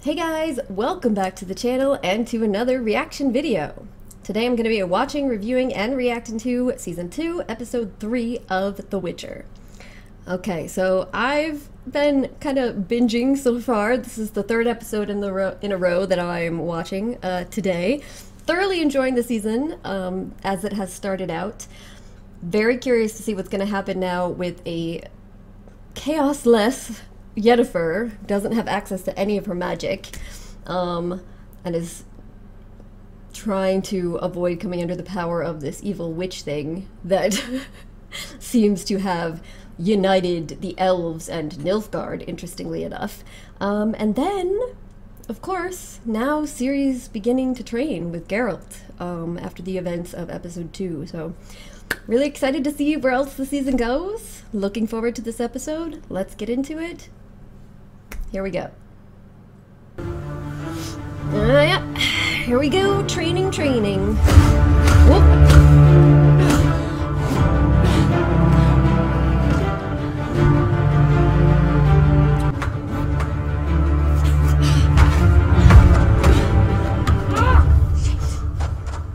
Hey guys, welcome back to the channel and to another reaction video. Today I'm going to be watching, reviewing, and reacting to Season 2, Episode 3 of The Witcher. Okay, so I've been kind of binging so far. This is the third episode in a row that I'm watching today. Thoroughly enjoying the season as it has started out. Very curious to see what's going to happen now with a chaos-less Yennefer. Doesn't have access to any of her magic, and is trying to avoid coming under the power of this evil witch thing that seems to have united the elves and Nilfgaard, interestingly enough. And then, of course, now Ciri's beginning to train with Geralt after the events of episode 2. So really excited to see where else the season goes. Looking forward to this episode. Let's get into it. Here we go. Yeah, here we go. Training. Whoop.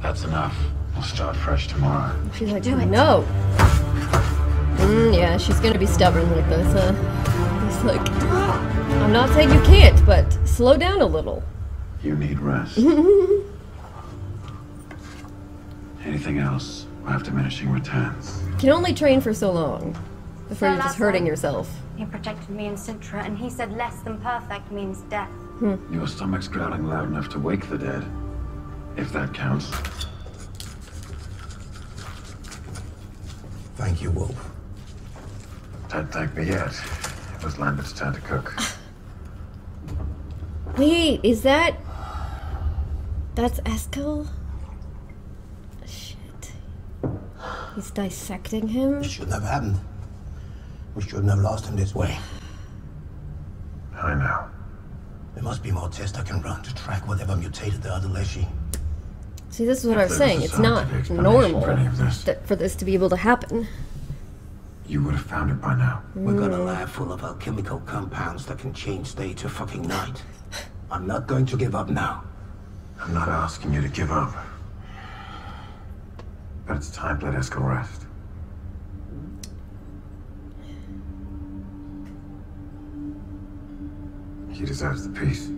That's enough. We'll start fresh tomorrow. She's like, no. Yeah, she's gonna be stubborn like this, huh? It's like, I'm not saying you can't, but slow down a little. You need rest. Anything else? We'll have diminishing returns. You can only train for so long before you're just hurting yourself. He protected me in Sintra, and he said less than perfect means death. Your stomach's growling loud enough to wake the dead. If that counts. Thank you, Wolf. Don't thank me yet. It was Lambert's turn to cook. Wait, is that... That's Eskel? Shit. He's dissecting him? This shouldn't have happened. We shouldn't have lost him this way. I know. There must be more tests I can run to track whatever mutated the other Leshy. See, this is what I was saying. It's not normal for this to be able to happen. You would have found it by now. We've got a lab full of alchemical compounds that can change day to fucking night. I'm not going to give up now. I'm not asking you to give up. But it's time to let Eskel rest. He deserves the peace.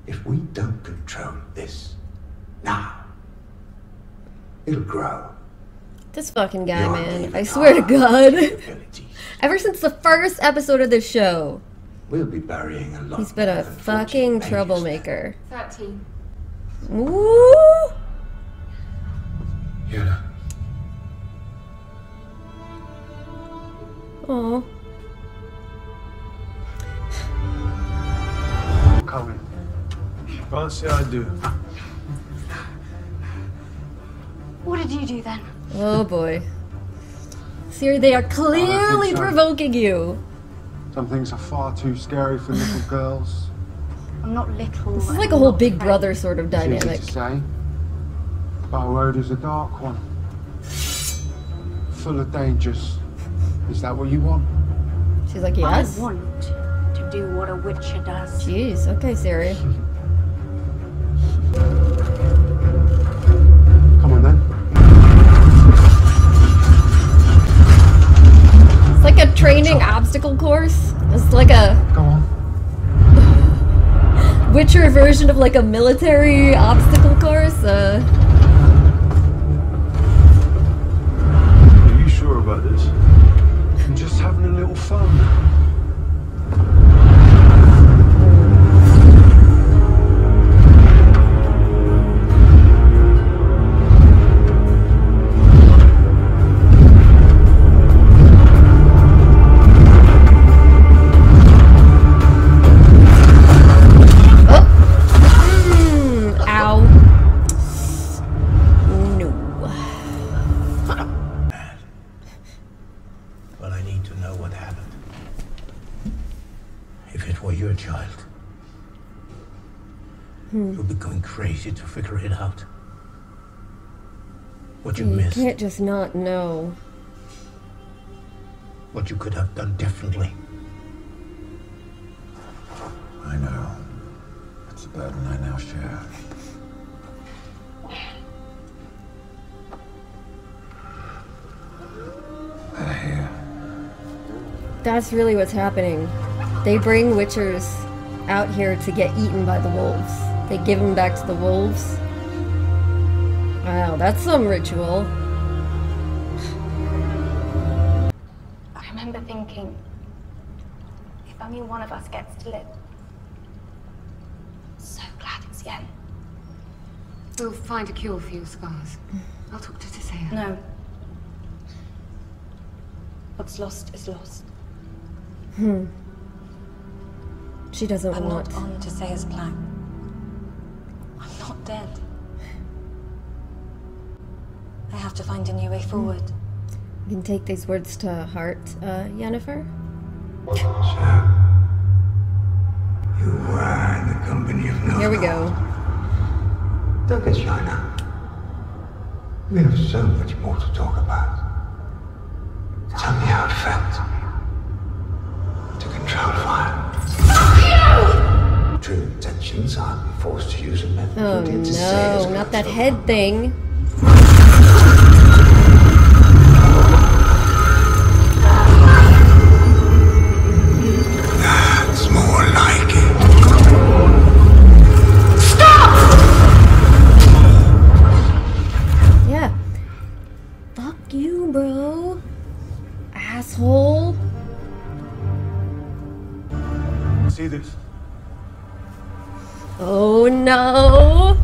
If we don't control this now, it'll grow. This fucking guy, man. I swear to God. Ever since the first episode of this show, We'll be burying a lot. he's been a fucking troublemaker. 13. Ooh! Yeah. Aw. I'm coming. Can't say I do. What did you do then? Oh boy. Ciri, they are clearly so. provoking you. Some things are far too scary for little girls. I'm not little. This is like a whole Big Brother sort of It's easy dynamic. to say, but our road is a dark one. Full of dangers. Is that what you want? She's like, yes. I want to do what a witcher does. Jeez, okay, Ciri. Come on then. It's like a training obstacle course. It's like a Go on. Witcher version of like a military obstacle course. Are you sure about this? I'm just having a little fun. Well, I need to know what happened. If it were your child, you'll be going crazy to figure it out. What you You missed. can't just not know. what you could have done differently. I know. It's a burden I now share. They're here. That's really what's happening. They bring witchers out here to get eaten by the wolves. They give them back to the wolves. Wow, that's some ritual. I remember thinking, if only one of us gets to live. So glad it's Yen. We'll find a cure for your scars. I'll talk to Tisea. No. What's lost is lost. She doesn't I'm want. not on Tisea's plan. I'm not dead. I have to find a new way forward. You can take these words to heart, Yennefer. So, you were in the company of no. Here we go. Don't get shy now. We have so much more to talk about. Tell me how it felt to control fire. True intentions are forced to use a method. Oh no, not that head thing. That's more like it. Yeah. Fuck you, bro. Asshole. See this? Oh no.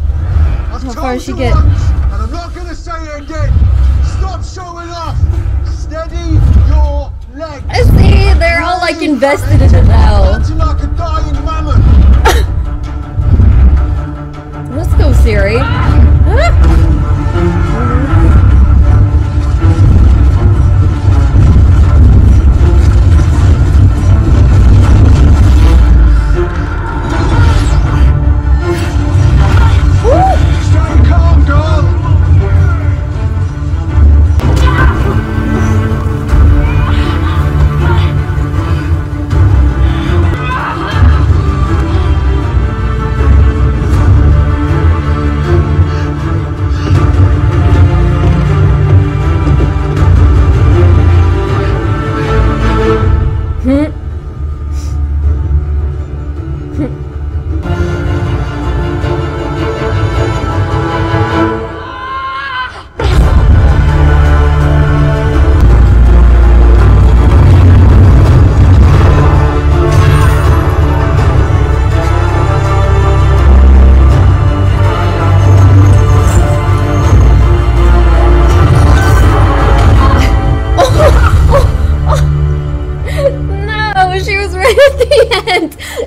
I've How far told does she you get? once, and I'm not gonna say it again. Stop showing off. Steady your legs. I see, they're all like invested in it now. Acting like a dying mammoth. Let's go, Ciri. Huh? Stay calm, girl.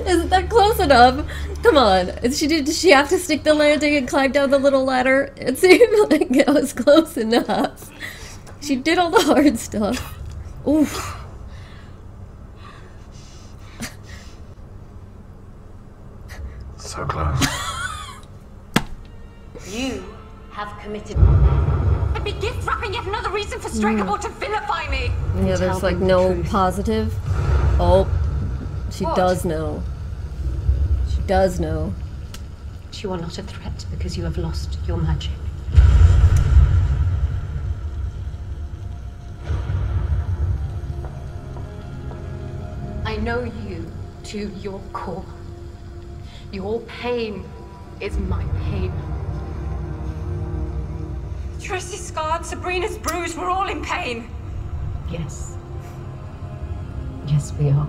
Isn't that close enough? Come on. Did she have to stick the landing and climb down the little ladder? It seemed like it was close enough. She did all the hard stuff. Oof. So close. You have committed. I'd be gift wrapping yet another reason for Strikable to vilify me. Yeah, there's like no positive. Oh, she does know. She does know. You are not a threat because you have lost your magic. I know you to your core. Your pain is my pain. Triss's scarred, Sabrina's bruised, we're all in pain. Yes. Yes, we are.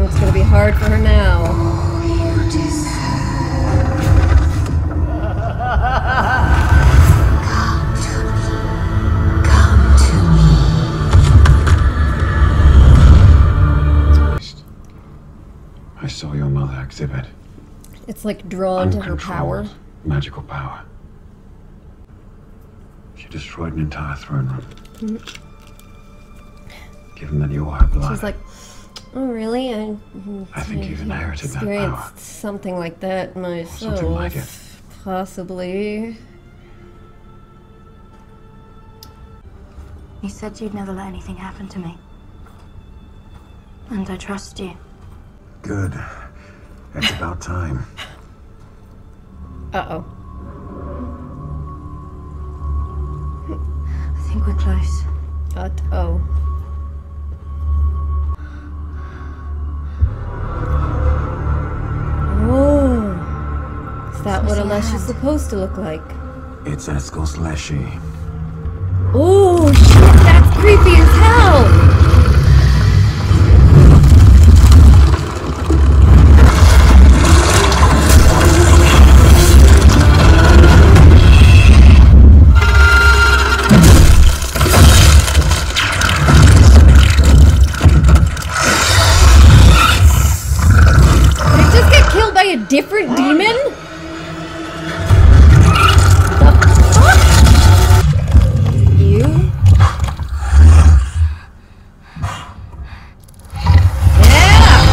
It's gonna be hard for her now. I saw your mother exhibit It's like drawn to her power. uncontrolled magical power. She destroyed an entire throne room. Given that you're her blood, She's like, Oh, really? I think you've inherited that experienced power. something like that myself. Something like it. Possibly. You said you'd never let anything happen to me. And I trust you. Good. It's about time. Uh-oh. I think we're close. Uh-oh. Oh. Is that what a lesh is supposed to look like? It's Eskel's Leshy. Oh, shit, that's creepy as hell! A different demon? The fuck? You? Yeah!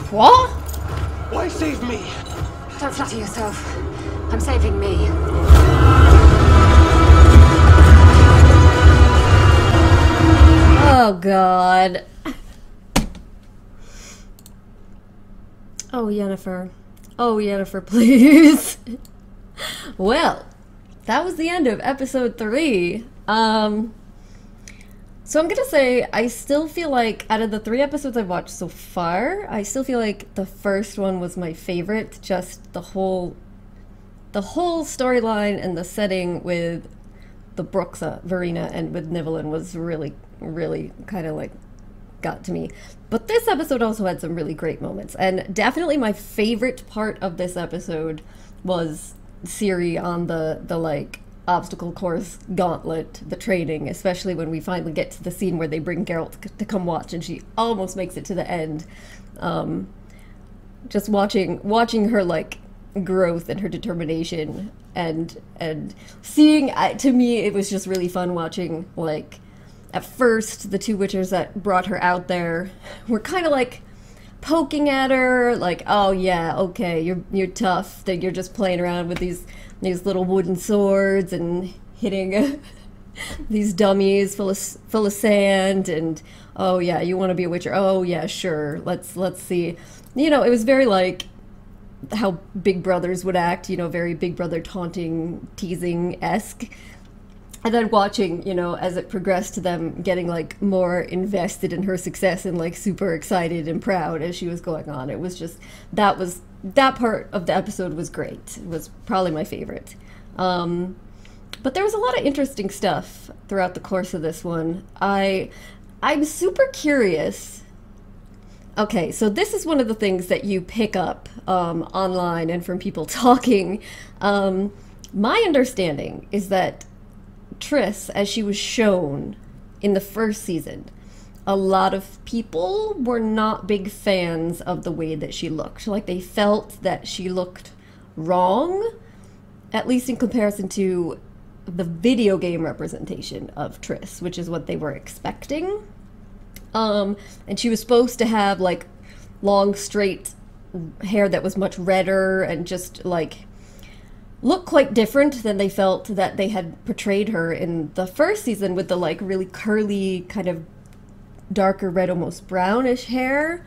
What? Why save me? Don't flatter yourself. I'm saving me. Oh, God. Oh, Yennefer. Oh, Yennefer, please. Well, that was the end of episode 3. So I'm gonna say, I still feel like, out of the 3 episodes I've watched so far, I still feel like the first one was my favorite. Just the whole storyline and the setting with the Bruxa, Verena, and with Nivellen was really, really kind of like got to me. But this episode also had some really great moments, and definitely my favorite part of this episode was Ciri on the like obstacle course gauntlet, the training, especially when we finally get to the scene where they bring Geralt to come watch and she almost makes it to the end. Just watching her like growth and her determination and seeing, to me it was just really fun watching, like, at first the 2 witchers that brought her out there were kind of like poking at her, like, oh yeah, okay, you're tough, that you're just playing around with these little wooden swords and hitting these dummies full of sand, and oh yeah, you want to be a witcher, oh yeah, sure, let's see. You know, it was very like how big brothers would act, you know, very Big Brother taunting, teasing-esque. And then watching, you know, as it progressed to them getting like more invested in her success and like super excited and proud as she was going on. It was just, that part of the episode was great. It was probably my favorite. But there was a lot of interesting stuff throughout the course of this one. I'm super curious. Okay, so this is one of the things that you pick up online and from people talking. My understanding is that Triss, as she was shown in the first season, a lot of people were not big fans of the way that she looked. Like, they felt that she looked wrong, at least in comparison to the video game representation of Triss, which is what they were expecting. And she was supposed to have like long straight hair that was much redder and just like look quite different than they felt that they had portrayed her in the first season, with the like really curly kind of darker red, almost brownish hair.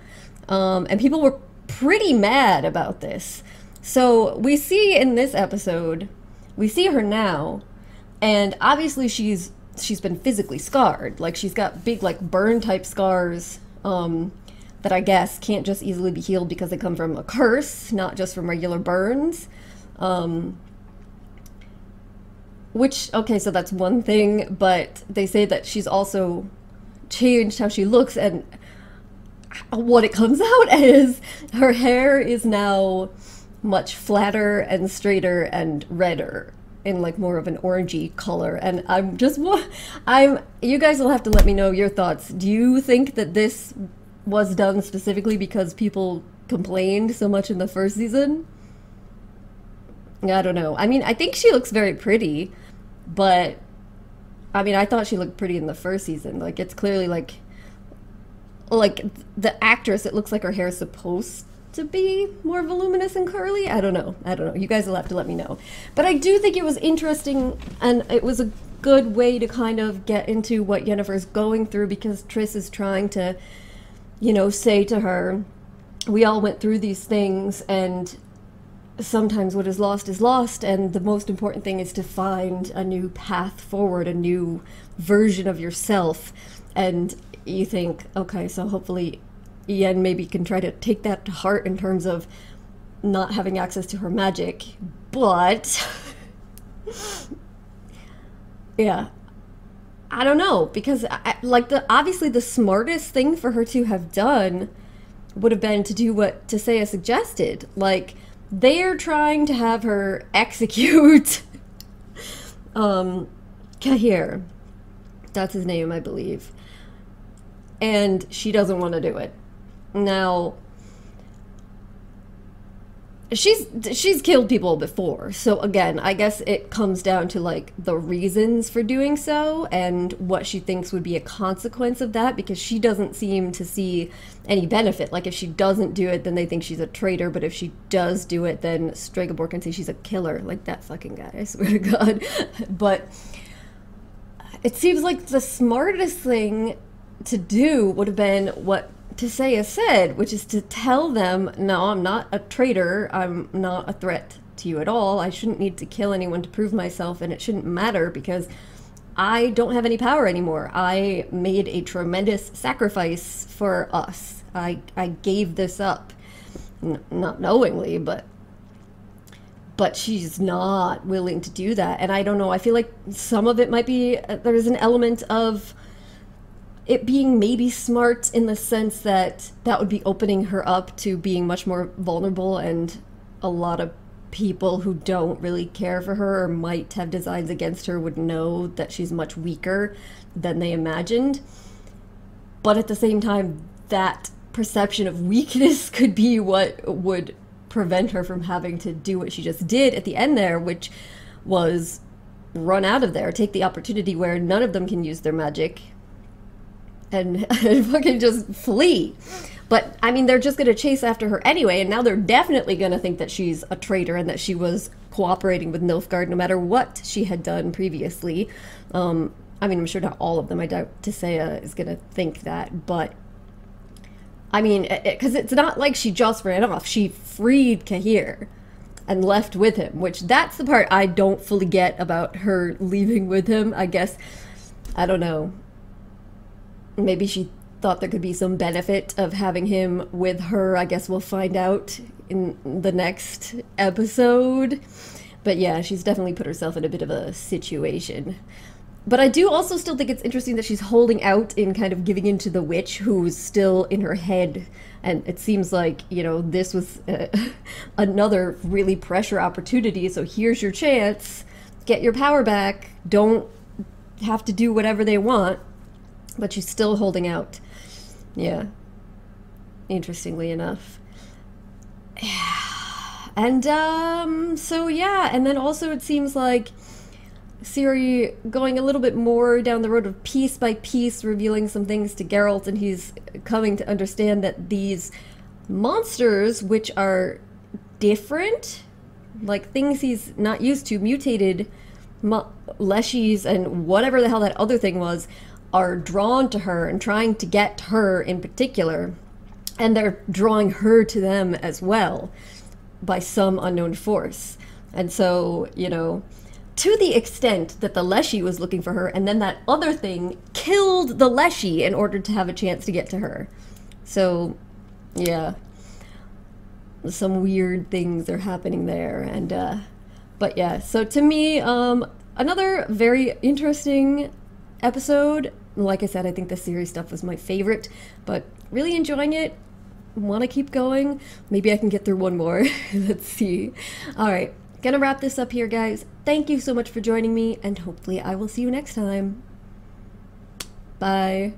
And people were pretty mad about this. So we see in this episode, we see her now, and obviously she's been physically scarred. Like, she's got big like burn type scars that I guess can't just easily be healed because they come from a curse, not just from regular burns. Which, okay, so that's one thing, but they say that she's also changed how she looks, and what it comes out is her hair is now much flatter and straighter and redder in like more of an orangey color. And you guys will have to let me know your thoughts. Do you think that this was done specifically because people complained so much in the first season? I don't know. I mean, I think she looks very pretty, but I mean, I thought she looked pretty in the first season. Like, it's clearly like the actress, it looks like her hair is supposed to be more voluminous and curly. I don't know. You guys will have to let me know. But I do think it was interesting, and it was a good way to kind of get into what Yennefer's going through, because Triss is trying to, you know, say to her, we all went through these things, and sometimes what is lost, and the most important thing is to find a new path forward, a new version of yourself. And you think, okay, so hopefully Yen maybe can try to take that to heart in terms of not having access to her magic, but yeah, I don't know, because obviously the smartest thing for her to have done would have been to do what Tisea suggested. Like, they're trying to have her execute Cahir. That's his name, I believe. And she doesn't want to do it. Now, she's killed people before, so again, I guess it comes down to like the reasons for doing so and what she thinks would be a consequence of that, because she doesn't seem to see any benefit. Like, if she doesn't do it, then they think she's a traitor, but if she does do it, then Stregobor can say she's a killer. Like, that fucking guy, I swear to God. But it seems like the smartest thing to do would have been what Tisea said, which is to tell them, no, I'm not a traitor, I'm not a threat to you at all, I shouldn't need to kill anyone to prove myself, and it shouldn't matter because I don't have any power anymore. I made a tremendous sacrifice for us. I gave this up, not knowingly, but she's not willing to do that. And I don't know, I feel like some of it might be, there's an element of it being maybe smart in the sense that that would be opening her up to being much more vulnerable, and a lot of people who don't really care for her or might have designs against her would know that she's much weaker than they imagined. But at the same time, that perception of weakness could be what would prevent her from having to do what she just did at the end there, which was run out of there, take the opportunity where none of them can use their magic, and fucking just flee. But, I mean, they're just going to chase after her anyway, and now they're definitely going to think that she's a traitor and that she was cooperating with Nilfgaard no matter what she had done previously. I mean, I'm sure not all of them. I doubt Tisea is going to think that, but I mean, because it's not like she just ran off. She freed Cahir and left with him, which that's the part I don't fully get about her leaving with him. I guess, I don't know. Maybe she thought there could be some benefit of having him with her. I guess we'll find out in the next episode. But yeah, she's definitely put herself in a bit of a situation. But I do also still think it's interesting that she's holding out in kind of giving in to the witch who's still in her head. And it seems like, you know, this was another really pressure opportunity. So here's your chance. Get your power back. Don't have to do whatever they want. But she's still holding out. Yeah. Interestingly enough. And, so yeah. And then also it seems like Ciri going a little bit more down the road of piece by piece, revealing some things to Geralt, and he's coming to understand that these monsters, which are different, like things he's not used to, mutated leshies and whatever the hell that other thing was, are drawn to her and trying to get her in particular, and they're drawing her to them as well by some unknown force. And so, you know, to the extent that the Leshy was looking for her, and then that other thing killed the Leshy in order to have a chance to get to her. So, yeah. Some weird things are happening there, and, but yeah, so to me, another very interesting episode. Like I said, I think the Ciri stuff was my favorite, but really enjoying it. Want to keep going. Maybe I can get through one more. Let's see. Alright, gonna wrap this up here, guys. Thank you so much for joining me, and hopefully I will see you next time. Bye.